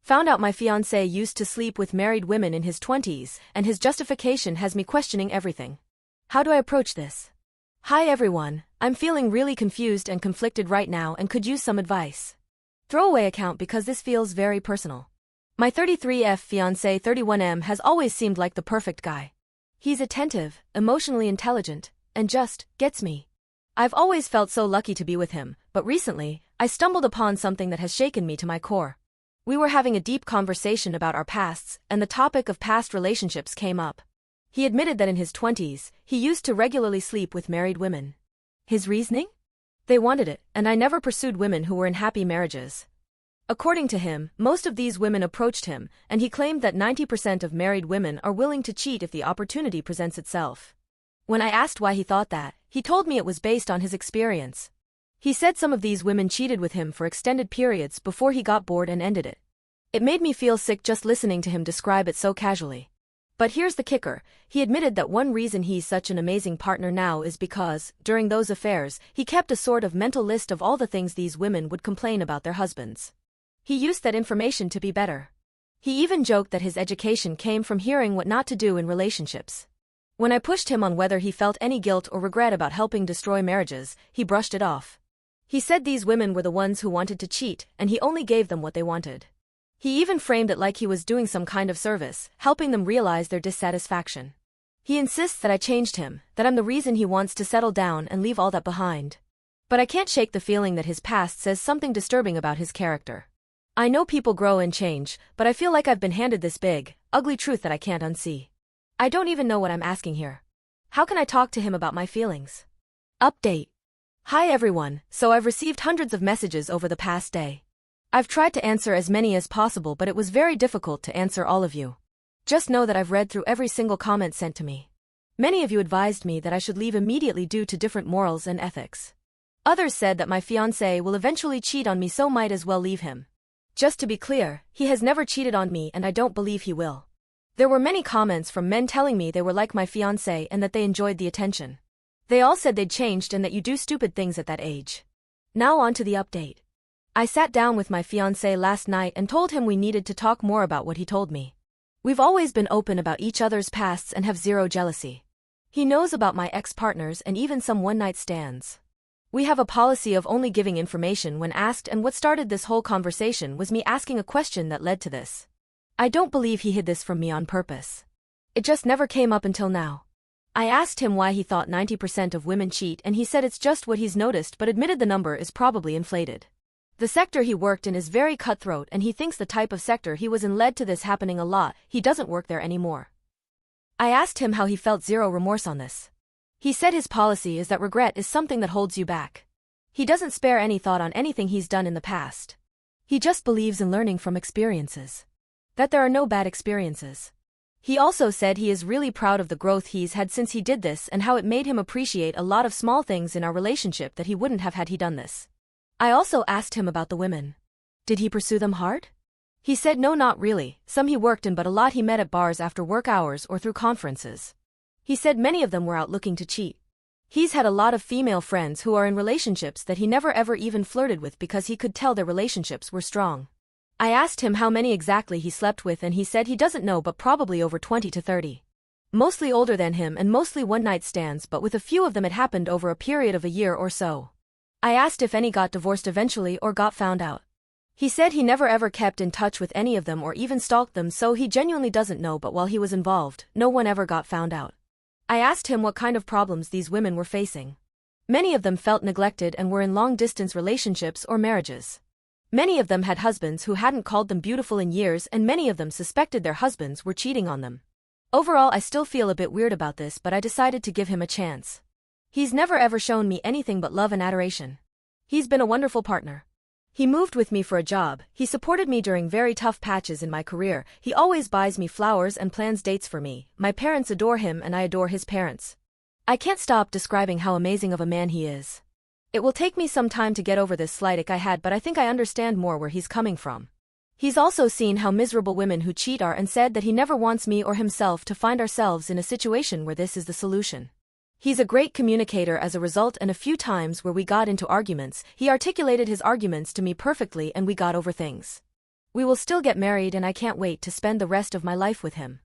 Found out my fiancé used to sleep with married women in his 20s, and his justification has me questioning everything. How do I approach this? Hi everyone, I'm feeling really confused and conflicted right now and could use some advice. Throwaway account because this feels very personal. My 33F fiancé 31M has always seemed like the perfect guy. He's attentive, emotionally intelligent, and just gets me. I've always felt so lucky to be with him, but recently, I stumbled upon something that has shaken me to my core. We were having a deep conversation about our pasts, and the topic of past relationships came up. He admitted that in his 20s, he used to regularly sleep with married women. His reasoning? They wanted it, and I never pursued women who were in happy marriages. According to him, most of these women approached him, and he claimed that 90% of married women are willing to cheat if the opportunity presents itself. When I asked why he thought that, he told me it was based on his experience. He said some of these women cheated with him for extended periods before he got bored and ended it. It made me feel sick just listening to him describe it so casually. But here's the kicker, he admitted that one reason he's such an amazing partner now is because, during those affairs, he kept a sort of mental list of all the things these women would complain about their husbands. He used that information to be better. He even joked that his education came from hearing what not to do in relationships. When I pushed him on whether he felt any guilt or regret about helping destroy marriages, he brushed it off. He said these women were the ones who wanted to cheat, and he only gave them what they wanted. He even framed it like he was doing some kind of service, helping them realize their dissatisfaction. He insists that I changed him, that I'm the reason he wants to settle down and leave all that behind. But I can't shake the feeling that his past says something disturbing about his character. I know people grow and change, but I feel like I've been handed this big, ugly truth that I can't unsee. I don't even know what I'm asking here. How can I talk to him about my feelings? Update. Hi everyone, so I've received hundreds of messages over the past day. I've tried to answer as many as possible, but it was very difficult to answer all of you. Just know that I've read through every single comment sent to me. Many of you advised me that I should leave immediately due to different morals and ethics. Others said that my fiancé will eventually cheat on me, so might as well leave him. Just to be clear, he has never cheated on me and I don't believe he will. There were many comments from men telling me they were like my fiancé and that they enjoyed the attention. They all said they'd changed and that you do stupid things at that age. Now on to the update. I sat down with my fiancé last night and told him we needed to talk more about what he told me. We've always been open about each other's pasts and have zero jealousy. He knows about my ex-partners and even some one-night stands. We have a policy of only giving information when asked, and what started this whole conversation was me asking a question that led to this. I don't believe he hid this from me on purpose. It just never came up until now. I asked him why he thought 90% of women cheat, and he said it's just what he's noticed, but admitted the number is probably inflated. The sector he worked in is very cutthroat, and he thinks the type of sector he was in led to this happening a lot. He doesn't work there anymore. I asked him how he felt zero remorse on this. He said his policy is that regret is something that holds you back. He doesn't spare any thought on anything he's done in the past. He just believes in learning from experiences. That there are no bad experiences. He also said he is really proud of the growth he's had since he did this and how it made him appreciate a lot of small things in our relationship that he wouldn't have had he done this. I also asked him about the women. Did he pursue them hard? He said no, not really. Some he worked in, but a lot he met at bars after work hours or through conferences. He said many of them were out looking to cheat. He's had a lot of female friends who are in relationships that he never ever even flirted with because he could tell their relationships were strong. I asked him how many exactly he slept with, and he said he doesn't know, but probably over 20 to 30. Mostly older than him and mostly one-night stands, but with a few of them it happened over a period of a year or so. I asked if any got divorced eventually or got found out. He said he never ever kept in touch with any of them or even stalked them, so he genuinely doesn't know, but while he was involved, no one ever got found out. I asked him what kind of problems these women were facing. Many of them felt neglected and were in long-distance relationships or marriages. Many of them had husbands who hadn't called them beautiful in years, and many of them suspected their husbands were cheating on them. Overall, I still feel a bit weird about this, but I decided to give him a chance. He's never ever shown me anything but love and adoration. He's been a wonderful partner. He moved with me for a job, he supported me during very tough patches in my career, he always buys me flowers and plans dates for me, my parents adore him and I adore his parents. I can't stop describing how amazing of a man he is. It will take me some time to get over this slight ick I had, but I think I understand more where he's coming from. He's also seen how miserable women who cheat are and said that he never wants me or himself to find ourselves in a situation where this is the solution. He's a great communicator as a result, and a few times where we got into arguments, he articulated his arguments to me perfectly and we got over things. We will still get married and I can't wait to spend the rest of my life with him.